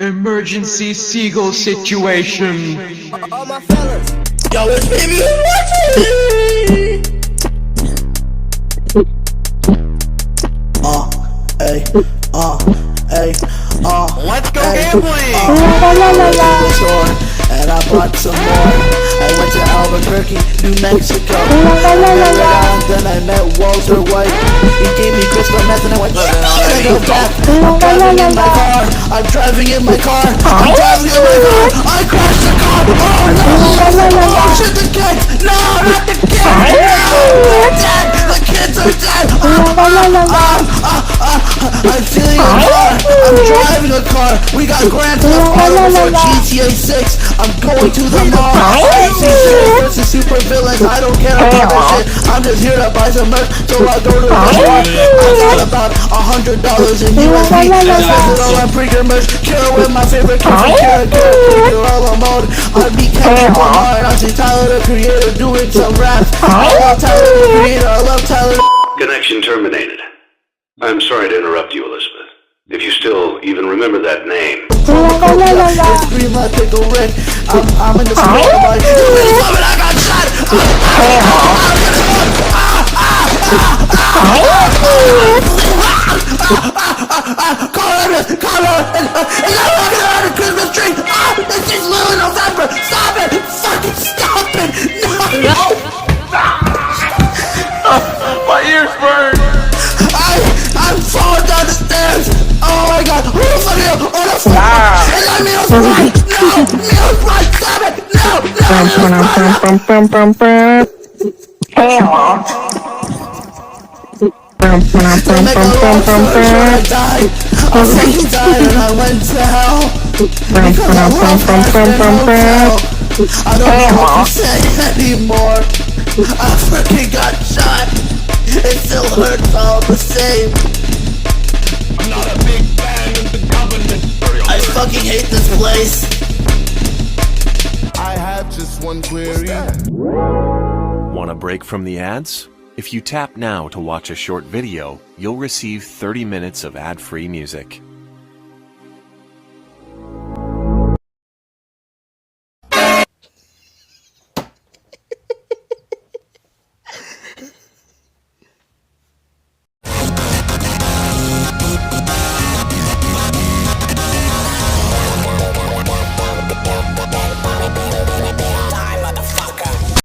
Emergency seagull situation. All my fellas, yo, it's baby watching. Let's go gambling. And I bought some more. I went to Albuquerque, New Mexico. Then I met Walter White. He gave me crystal meth and I went I'm driving in my car. I crashed the car. Oh no! Oh shit, the kids! No, not the kids! No, they're dead! The kids are dead! I'm feeling a car. I'm driving a car. We got Grand Theft Auto for GTA 6. I'm going to the mall. Versus super villains. I don't care about this shit. I'm just here to buy some merch, so I go to the store. I got about $100 in USD. I spent it all on pre-gear merch. Kill with my favorite character. All I'm on. I be Kendrick Lamar. I see Tyler the Creator doing some raps. I love Tyler the Creator. I love Tyler. Connection terminated. I'm sorry to interrupt you, Elizabeth. If you still even remember that name. It's green light pickle Rick. I'm in the store. I'm like, I got shot. Call her. Christmas tree. This is Little November. Stop it. Fucking stop it. No. My ears burn. I'm falling down the stairs. Oh my god. Who the fuck are you? Oh the fuck. Is that Meal's right? No. Meal's right. Stop it. To make a long story short, I died. I fucking died and I went to hell. Because I love hotel. I don't know what to say anymore. I freaking got shot. It still hurts all the same. I'm not a big fan of the government. I fucking hate this place. I have just one query. Want a break from the ads? If you tap now to watch a short video, you'll receive 30 minutes of ad-free music.